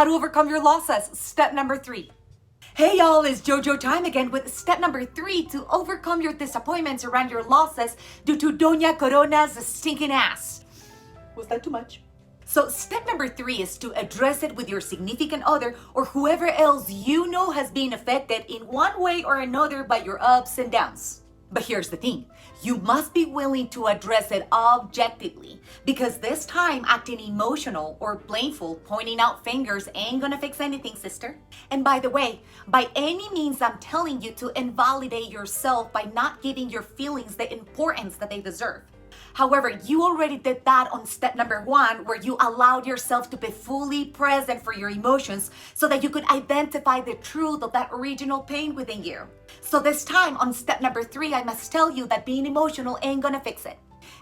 how to overcome your losses. Step number 3. Hey y'all, it's JoJo time again with step number 3 to overcome your disappointments around your losses due to Doña Corona's stinking ass. Was that too much? So step number 3 is to address it with your significant other or whoever else you know has been affected in one way or another by your ups and downs. But here's the thing, you must be willing to address it objectively, because this time acting emotional or blameful, pointing out fingers ain't gonna fix anything, sister. And by the way, by any means I'm telling you to invalidate yourself by not giving your feelings the importance that they deserve. However, you already did that on step number 1, where you allowed yourself to be fully present for your emotions so that you could identify the truth of that original pain within you. So this time on step number 3, I must tell you that being emotional ain't gonna fix it.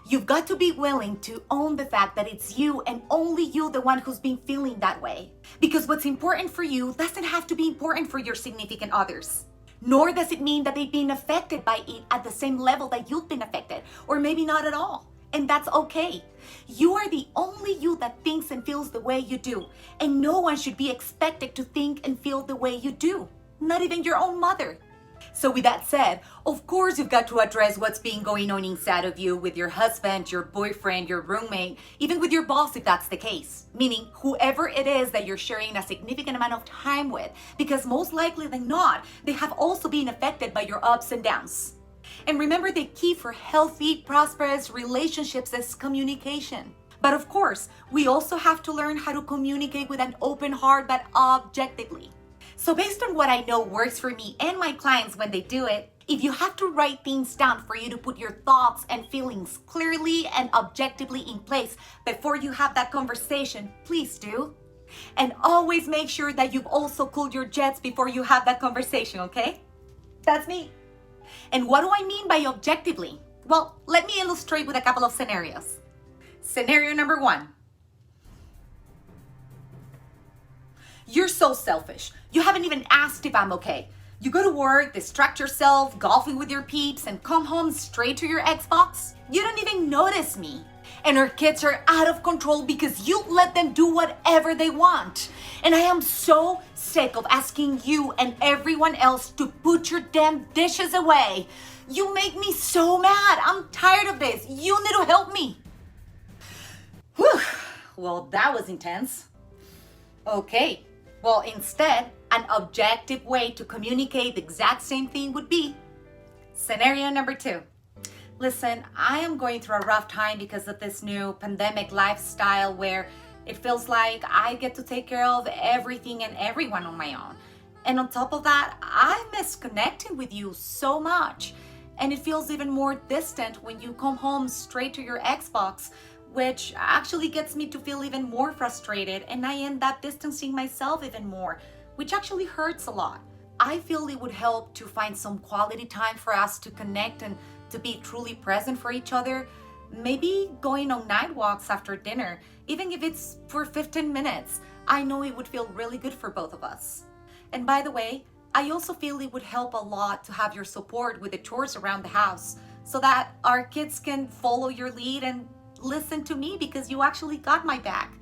You've got to be willing to own the fact that it's you and only you the one who's been feeling that way. Because what's important for you doesn't have to be important for your significant others. Nor does it mean that they've been affected by it at the same level that you've been affected, or maybe not at all. And that's okay. You are the only you that thinks and feels the way you do, and no one should be expected to think and feel the way you do, not even your own mother. So with that said, of course you've got to address what's been going on inside of you with your husband, your boyfriend, your roommate, even with your boss if that's the case. Meaning whoever it is that you're sharing a significant amount of time with, because most likely than not, they have also been affected by your ups and downs. And remember, the key for healthy, prosperous relationships is communication. But of course, we also have to learn how to communicate with an open heart, but objectively. So based on what I know works for me and my clients when they do it, if you have to write things down for you to put your thoughts and feelings clearly and objectively in place before you have that conversation, please do. And always make sure that you've also cooled your jets before you have that conversation, okay? That's me. And what do I mean by objectively? Well, let me illustrate with a couple of scenarios. Scenario number 1. You're so selfish. You haven't even asked if I'm okay. You go to work, distract yourself, golfing with your peeps, and come home straight to your Xbox. You don't even notice me. And our kids are out of control because you let them do whatever they want. And I am so sick of asking you and everyone else to put your damn dishes away. You make me so mad. I'm tired of this. You need to help me. Whew. Well, that was intense. Okay. Well, instead, an objective way to communicate the exact same thing would be scenario number 2. Listen, I am going through a rough time because of this new pandemic lifestyle where it feels like I get to take care of everything and everyone on my own. And on top of that, I miss connecting with you so much. And it feels even more distant when you come home straight to your Xbox, which actually gets me to feel even more frustrated, and I end up distancing myself even more, which actually hurts a lot. I feel it would help to find some quality time for us to connect and to be truly present for each other. Maybe going on night walks after dinner, even if it's for 15 minutes. I know it would feel really good for both of us. And by the way, I also feel it would help a lot to have your support with the chores around the house so that our kids can follow your lead and listen to me because you actually got my back.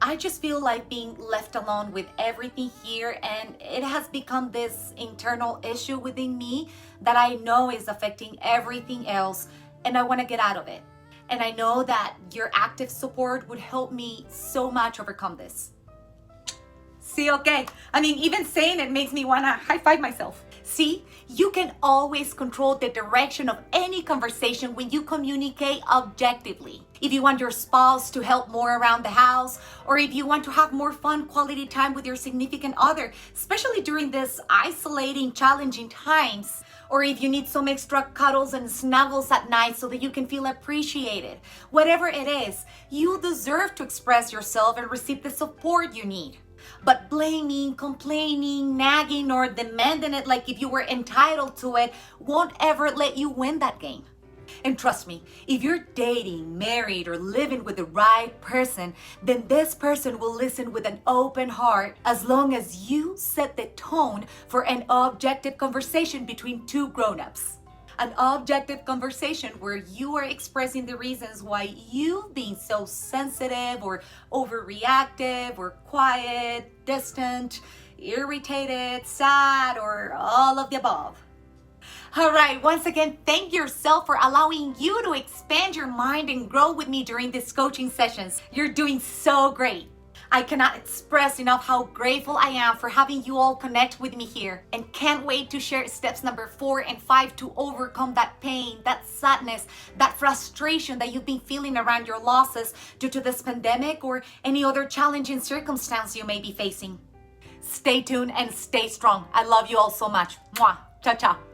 I just feel like being left alone with everything here, and it has become this internal issue within me that I know is affecting everything else, and I want to get out of it. And I know that your active support would help me so much overcome this. See, okay. I mean, even saying it makes me want to high five myself. See, you can always control the direction of any conversation when you communicate objectively. If you want your spouse to help more around the house, or if you want to have more fun quality time with your significant other, especially during this isolating, challenging times, or if you need some extra cuddles and snuggles at night so that you can feel appreciated. Whatever it is, you deserve to express yourself and receive the support you need. But blaming, complaining, nagging, or demanding it like if you were entitled to it won't ever let you win that game. And trust me, if you're dating, married, or living with the right person, then this person will listen with an open heart as long as you set the tone for an objective conversation between two grown-ups. An objective conversation where you are expressing the reasons why you've been so sensitive or overreactive or quiet, distant, irritated, sad, or all of the above. All right, once again, thank yourself for allowing you to expand your mind and grow with me during these coaching sessions. You're doing so great. I cannot express enough how grateful I am for having you all connect with me here, and can't wait to share steps number 4 and 5 to overcome that pain, that sadness, that frustration that you've been feeling around your losses due to this pandemic or any other challenging circumstance you may be facing. Stay tuned and stay strong. I love you all so much. Mwah. Ciao, ciao.